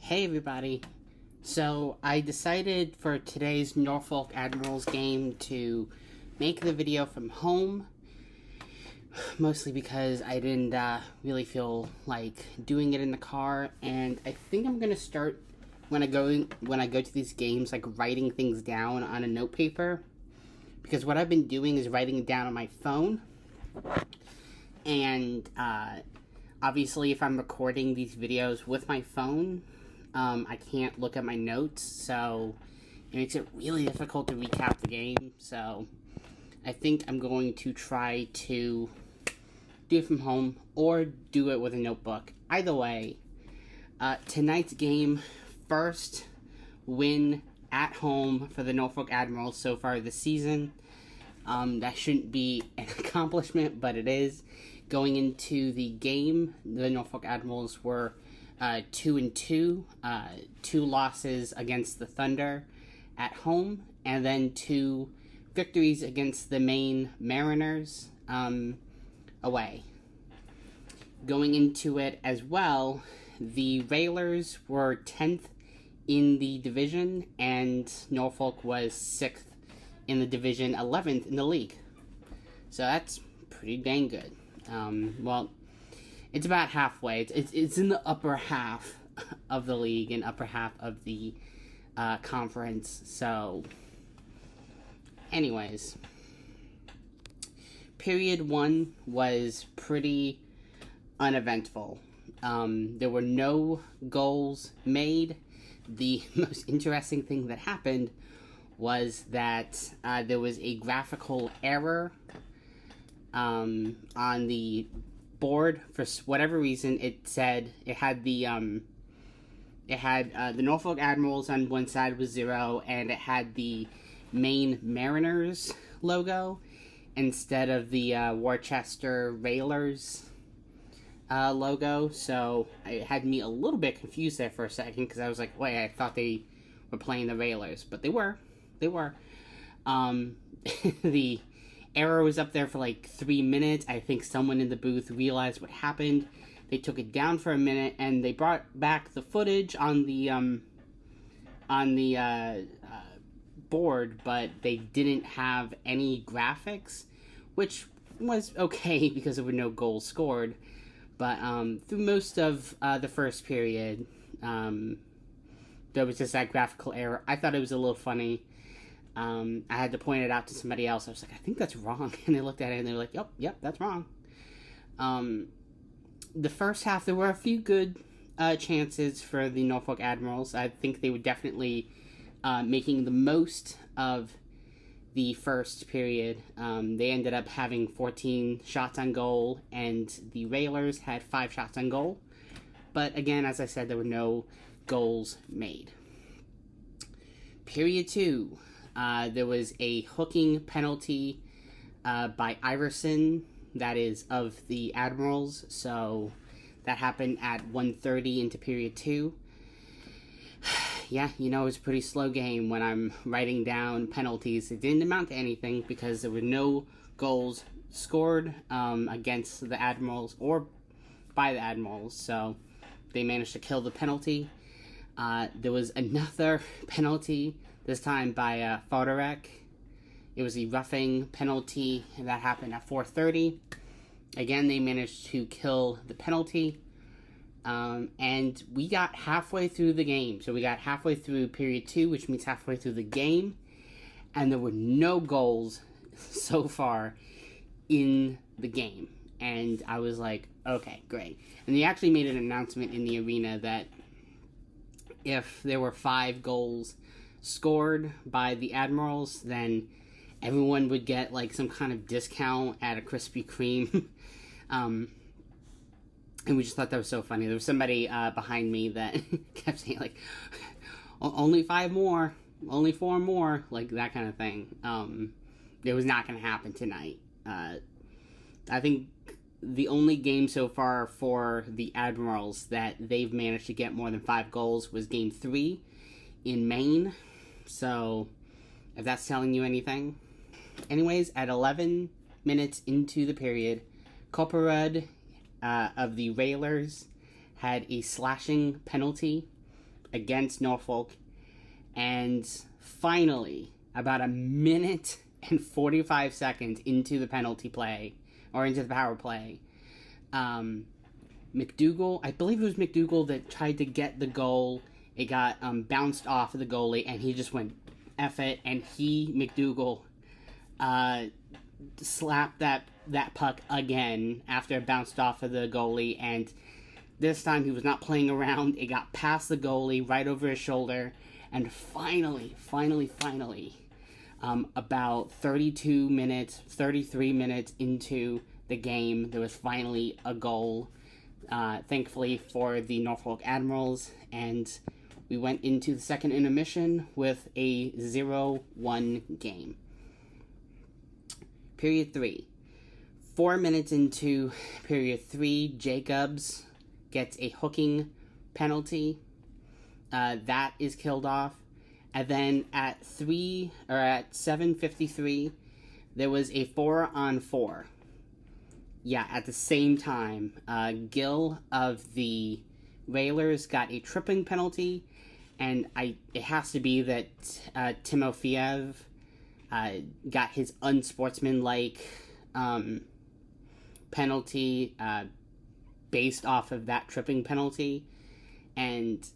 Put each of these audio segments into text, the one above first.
Hey everybody. So I decided for today's Norfolk Admirals game to make the video from home, mostly because I didn't really feel like doing it in the car, and I think I'm gonna start when I go to these games, like writing things down on a note paper, because what I've been doing is writing it down on my phone, and obviously if I'm recording these videos with my phone, I can't look at my notes, so it makes it really difficult to recap the game. So I think I'm going to try to do it from home or do it with a notebook. Either way, tonight's game, first win at home for the Norfolk Admirals so far this season. That shouldn't be an accomplishment, but it is. Going into the game, the Norfolk Admirals were 2-2, 2 losses against the Thunder at home, and then 2 victories against the Maine Mariners away. Going into it as well, the Railers were 10th in the division, and Norfolk was 6th in the division, 11th in the league. So that's pretty dang good. Well, it's about halfway. It's in the upper half of the league and upper half of the conference. So, anyways, period 1 was pretty uneventful. There were no goals made. The most interesting thing that happened was that there was a graphical error on the board. For whatever reason, it said it had the Norfolk Admirals on one side was 0, and it had the Maine Mariners logo instead of the Worcester Railers logo. So it had me a little bit confused there for a second, because I was like, wait, I thought they were playing the Railers, but they were. The error was up there for like 3 minutes. I think someone in the booth realized what happened. They took it down for a minute, and they brought back the footage on the board, but they didn't have any graphics, which was okay because there were no goals scored. But through most of the first period, there was just that graphical error. I thought it was a little funny. I had to point it out to somebody else. I was like, I think that's wrong. And they looked at it and they were like, yep, that's wrong. The first half, there were a few good chances for the Norfolk Admirals. I think they were definitely making the most of the first period. They ended up having 14 shots on goal, and the Railers had 5 shots on goal. But again, as I said, there were no goals made. Period 2. There was a hooking penalty by Iverson, that is, of the Admirals. So that happened at 1:30 into period 2. Yeah, it was a pretty slow game when I'm writing down penalties. It didn't amount to anything because there were no goals scored against the Admirals or by the Admirals. So they managed to kill the penalty. There was another penalty, this time by Fodorek. It was a roughing penalty, and that happened at 4:30. Again, they managed to kill the penalty. And we got halfway through the game. So we got halfway through period 2, which means halfway through the game. And there were no goals so far in the game. And I was like, okay, great. And they actually made an announcement in the arena that if there were 5 goals scored by the Admirals, then everyone would get like some kind of discount at a Krispy Kreme. And we just thought that was so funny. There was somebody behind me that kept saying like, only 5 more, only 4 more, like that kind of thing. It was not going to happen tonight. I think the only game so far for the Admirals that they've managed to get more than 5 goals was game 3 in Maine. So, if that's telling you anything. Anyways, at 11 minutes into the period, Koparud of the Railers had a slashing penalty against Norfolk. And finally, about a minute and 45 seconds into the penalty play, or into the power play, McDougal, I believe it was McDougal that tried to get the goal. It got bounced off of the goalie, and he just went, F it, and McDougal, slapped that puck again after it bounced off of the goalie, and this time he was not playing around. It got past the goalie, right over his shoulder, and finally, about 33 minutes into the game, there was finally a goal, thankfully for the Norfolk Admirals, and we went into the second intermission with a 0-1 game. Period 3. 4 minutes into period 3, Jacobs gets a hooking penalty. That is killed off. And then at 7:53, there was a 4-on-4. Yeah, at the same time, Gill of the Railers got a tripping penalty, and it has to be that Timofeyev got his unsportsmanlike penalty based off of that tripping penalty, and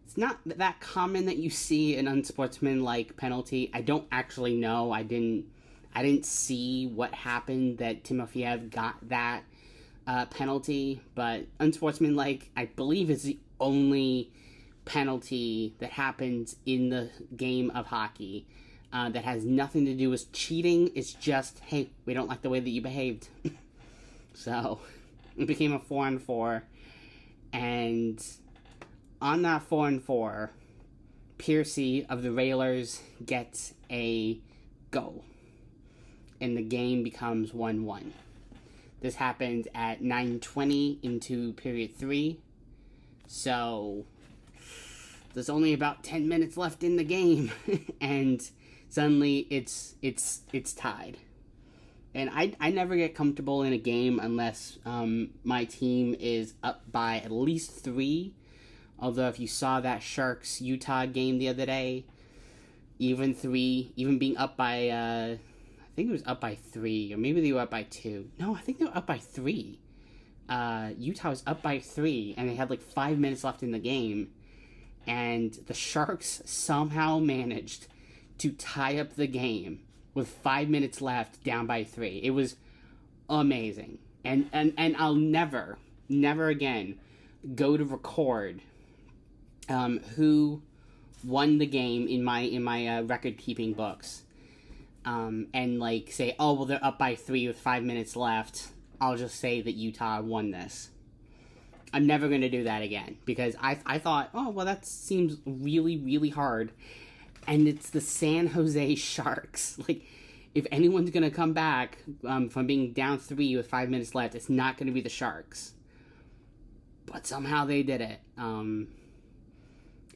it's not that common that you see an unsportsmanlike penalty. I don't actually know. I didn't see what happened that Timofeyev got that penalty, but unsportsmanlike, I believe, is the only penalty that happens in the game of hockey that has nothing to do with cheating. It's just, hey, we don't like the way that you behaved. So it became a 4-on-4, and on that 4-on-4, Piercy of the Railers gets a goal, and the game becomes 1-1. This happened at 9:20 into period 3, so there's only about 10 minutes left in the game, and suddenly it's tied. And I never get comfortable in a game unless my team is up by at least 3. Although if you saw that Sharks-Utah game the other day, even being up by, I think it was up by 3, or maybe they were up by 2. No, I think they were up by 3. Utah was up by 3, and they had like 5 minutes left in the game, and the Sharks somehow managed to tie up the game with 5 minutes left, down by 3. It was amazing. And I'll never again go to record who won the game in my record keeping books, and like say, oh well, they're up by 3 with 5 minutes left. I'll just say that Utah won this. I'm never going to do that again, because I thought, oh well, that seems really hard, and it's the San Jose Sharks. Like, if anyone's going to come back from being down 3 with 5 minutes left, it's not going to be the Sharks. But somehow they did it.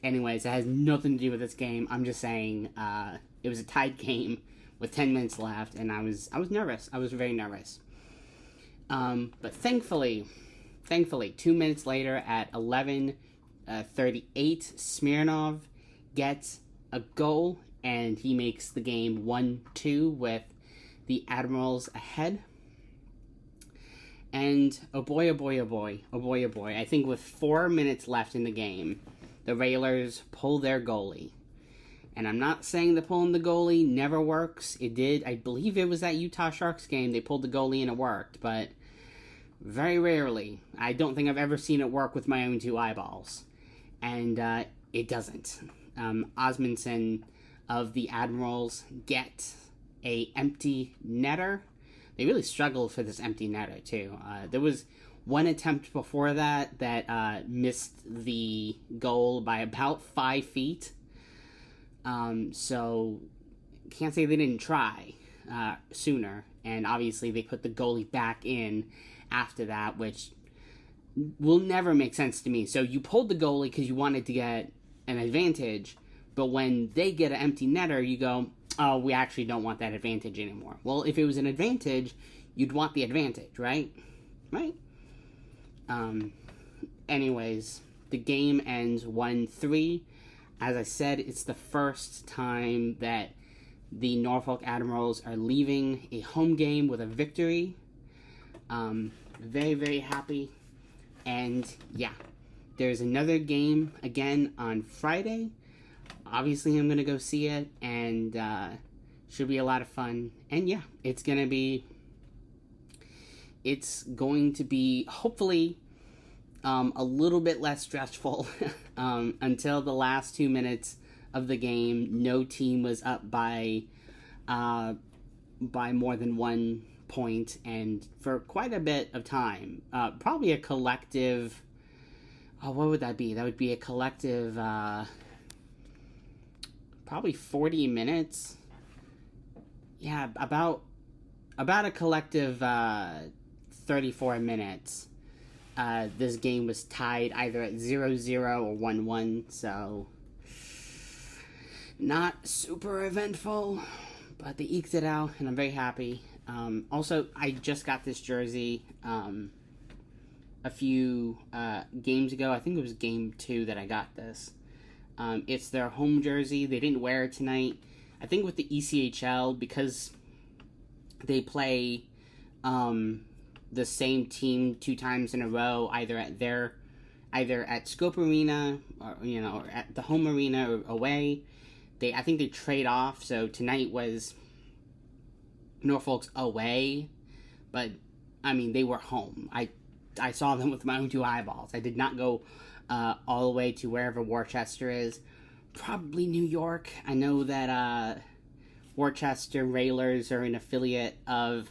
Anyways, it has nothing to do with this game. I'm just saying it was a tied game with 10 minutes left, and I was nervous. I was very nervous. But thankfully, 2 minutes later at 11:38, Smirnov gets a goal, and he makes the game 1-2 with the Admirals ahead. And oh boy, I think with 4 minutes left in the game, the Railers pull their goalie. And I'm not saying that pulling the goalie never works. It did. I believe it was that Utah Sharks game. They pulled the goalie and it worked, but very rarely. I don't think I've ever seen it work with my own 2 eyeballs. And it doesn't. Osmundson of the Admirals get a empty netter. They really struggled for this empty netter, too. There was one attempt before that missed the goal by about 5 feet. So, can't say they didn't try sooner. And obviously they put the goalie back in after that, which will never make sense to me. So you pulled the goalie because you wanted to get an advantage, but when they get an empty netter, you go, oh, we actually don't want that advantage anymore. Well, if it was an advantage, you'd want the advantage, right? Right? Anyways, the game ends 1-3. As I said, it's the first time that the Norfolk Admirals are leaving a home game with a victory. Very, very happy. And yeah, there's another game again on Friday. Obviously, I'm going to go see it, and should be a lot of fun. And yeah, it's going to be hopefully a little bit less stressful until the last 2 minutes of the game. No team was up by more than 1 point, and for quite a bit of time. Probably a collective... what would that be? That would be a collective... probably 40 minutes. Yeah, about a collective 34 minutes. This game was tied either at 0-0 or 1-1, so not super eventful, but they eked it out, and I'm very happy. Also, I just got this jersey a few games ago. I think it was game 2 that I got this. It's their home jersey. They didn't wear it tonight. I think with the ECHL, because they play the same team 2 times in a row, either at Scope Arena or or at the home arena or away. I think they trade off. So tonight was Norfolk's away, but I mean they were home. I saw them with my own 2 eyeballs. I did not go all the way to wherever Worcester is. Probably New York. I know that Worcester Railers are an affiliate of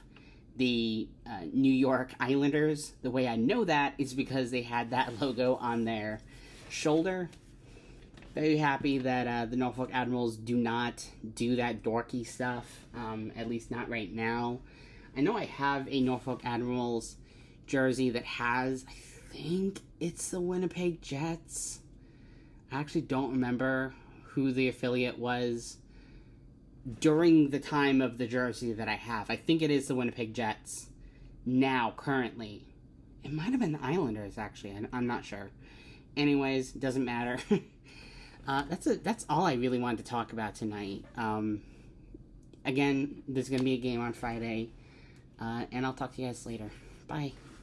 the New York Islanders. The way I know that is because they had that logo on their shoulder. Very happy that the Norfolk Admirals do not do that dorky stuff, at least not right now. I know I have a Norfolk Admirals jersey that has, I think it's the Winnipeg Jets. I actually don't remember who the affiliate was during the time of the jersey that I have. I think it is the Winnipeg Jets now, currently. It might have been the Islanders, actually. I'm not sure. Anyways, doesn't matter. That's all I really wanted to talk about tonight. Again, there's going to be a game on Friday, and I'll talk to you guys later. Bye.